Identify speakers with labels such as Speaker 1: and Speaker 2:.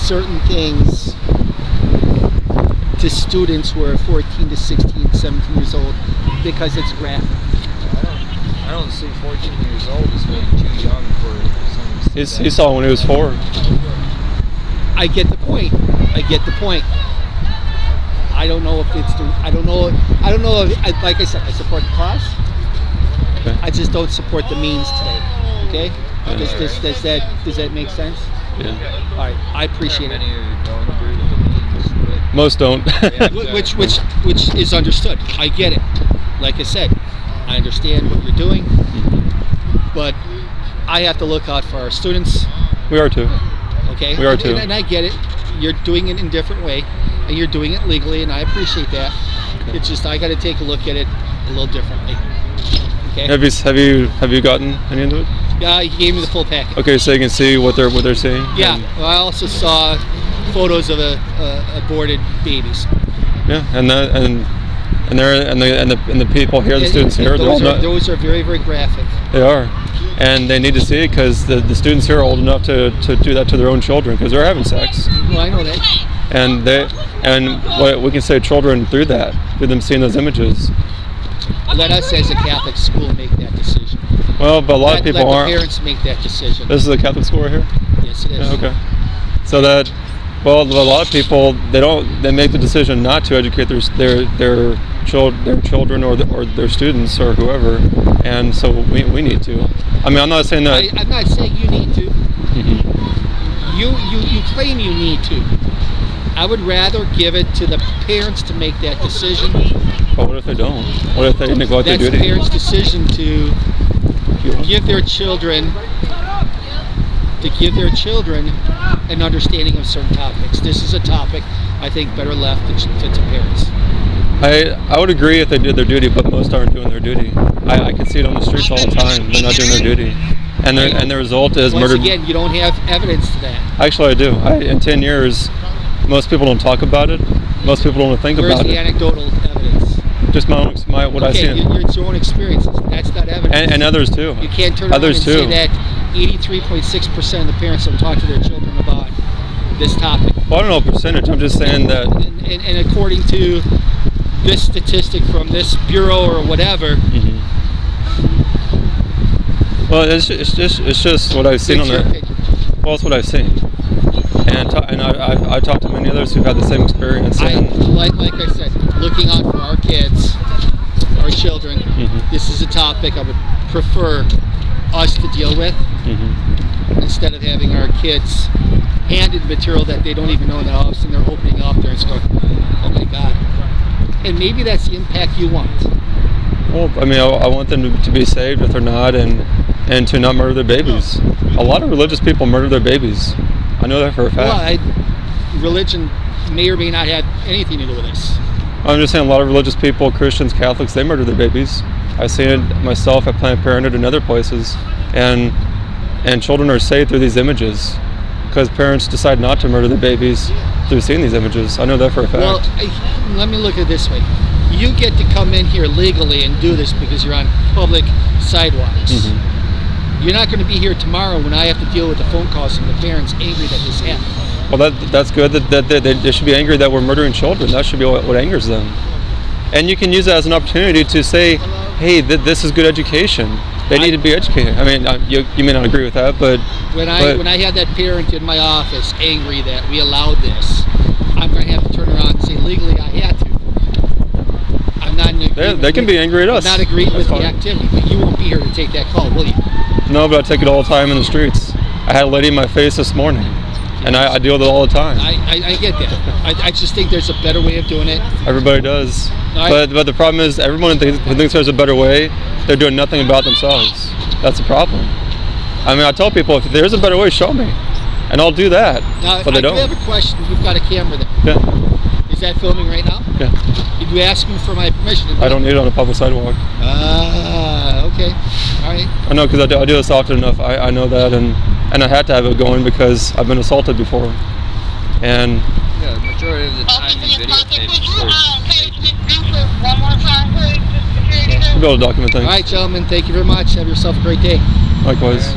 Speaker 1: certain things to students who are 14 to 16, 17 years old because it's graphic.
Speaker 2: I don't see 14 years old as being too young for someone to see
Speaker 3: He saw it when he was 4.
Speaker 1: I get the point. I don't know if it's the. I don't know. If, like I said, I support the cause.
Speaker 3: Okay.
Speaker 1: I just don't support the means today. Okay.
Speaker 3: Yeah.
Speaker 1: Does that make sense?
Speaker 3: Yeah.
Speaker 1: All right. I appreciate it.
Speaker 2: Many of you don't agree with the means, but
Speaker 3: Most don't.
Speaker 1: Which is understood. I get it. Like I said, I understand what you're doing, but I have to look out for our students.
Speaker 3: We are too.
Speaker 1: Okay.
Speaker 3: We are too.
Speaker 1: And I get it. You're doing it in a different way, and you're doing it legally, and I appreciate that.
Speaker 3: Okay.
Speaker 1: It's just I got to take a look at it a little differently. Okay.
Speaker 3: Have you gotten any into it?
Speaker 1: Yeah, he gave me the full package.
Speaker 3: Okay, so you can see what they're seeing.
Speaker 1: Yeah. Well, I also saw photos of aborted babies.
Speaker 3: Yeah, and the people here, the students here,
Speaker 1: those are very, very graphic.
Speaker 3: They are, and they need to see it because the students here are old enough to do that to their own children because they're having sex.
Speaker 1: Well, I know that.
Speaker 3: And what we can say children through them seeing those images.
Speaker 1: Let us as a Catholic school make that decision.
Speaker 3: Well, but a lot of people aren't.
Speaker 1: Let the parents make that decision.
Speaker 3: This is a Catholic school right here?
Speaker 1: Yes, it is.
Speaker 3: Yeah, okay. So that, well, a lot of people, they make the decision not to educate their children or their students or whoever, and so we need to. I mean, I'm not saying that.
Speaker 1: I'm not saying you need to.
Speaker 3: Mm-hmm.
Speaker 1: You claim you need to. I would rather give it to the parents to make that decision.
Speaker 3: But what if they don't? What if they neglect their duty?
Speaker 1: That's the parents' decision to give their children an understanding of certain topics. This is a topic I think better left to parents.
Speaker 3: I would agree if they did their duty, but most aren't doing their duty. I can see it on the streets all the time. They're not doing their duty, and the result is murder.
Speaker 1: Once again, you don't have evidence to that.
Speaker 3: Actually, I do. In 10 years, most people don't talk about it. Most people don't think about it.
Speaker 1: Where's the anecdotal evidence?
Speaker 3: Just what I see.
Speaker 1: It's your own experiences. That's not evidence.
Speaker 3: And others too.
Speaker 1: You can't turn around and say that 83.6% of the parents don't talk to their children about this topic.
Speaker 3: Well, I don't know percentage. I'm just saying that.
Speaker 1: And according to this statistic from this bureau or whatever.
Speaker 3: Mm-hmm. Well, it's just what I've seen on there. Well, it's what I've seen. And I've talked to many others who've had the same experience.
Speaker 1: Like I said, looking out for our kids, our children, This is a topic I would prefer us to deal with instead of having our kids handed material that they don't even know, and then all of a sudden they're opening up there and going, oh my God. And maybe that's the impact you want.
Speaker 3: Well, I mean, I want them to be saved if they're not, and to not murder their babies. A lot of religious people murder their babies. I know that for a fact.
Speaker 1: Well, religion may or may not have anything to do with this.
Speaker 3: I'm just saying a lot of religious people, Christians, Catholics, they murder their babies. I've seen it myself at Planned Parenthood and other places. And children are saved through these images because parents decide not to murder their babies through seeing these images. I know that for a fact.
Speaker 1: Well, let me look at it this way. You get to come in here legally and do this because you're on public sidewalks. You're not going to be here tomorrow when I have to deal with the phone calls from the parents angry that this happened.
Speaker 3: Well, that's good. That they should be angry that we're murdering children. That should be what angers them. And you can use that as an opportunity to say, hey, this is good education. They need to be educated. I mean, you may not agree with that, but
Speaker 1: when I had that parent in my office angry that we allowed this, I'm going to have to turn around and say legally I had to. I'm not in agreement.
Speaker 3: They can be angry at us.
Speaker 1: I'm not agreeing with the activity, but you won't be here to take that call, will you?
Speaker 3: No, but I take it all the time in the streets. I had a lady in my face this morning, and I deal with it all the time.
Speaker 1: I get that. I just think there's a better way of doing it.
Speaker 3: Everybody does. But the problem is everyone who thinks there's a better way, they're doing nothing about themselves. That's the problem. I mean, I tell people, if there's a better way, show me. And I'll do that.
Speaker 1: Now,
Speaker 3: but they don't.
Speaker 1: I do have a question. You've got a camera there.
Speaker 3: Yeah.
Speaker 1: Is that filming right now?
Speaker 3: Yeah.
Speaker 1: Did you ask me for my permission?
Speaker 3: I don't need it on a public sidewalk.
Speaker 1: Okay. All right.
Speaker 3: I know, because I do this often enough. I know that, and I had to have it going because I've been assaulted before. And
Speaker 2: yeah, the majority of the time these videotapes
Speaker 4: One more time, please.
Speaker 3: we'll be able to document things.
Speaker 1: All right, gentlemen. Thank you very much. Have yourself a great day.
Speaker 3: Likewise.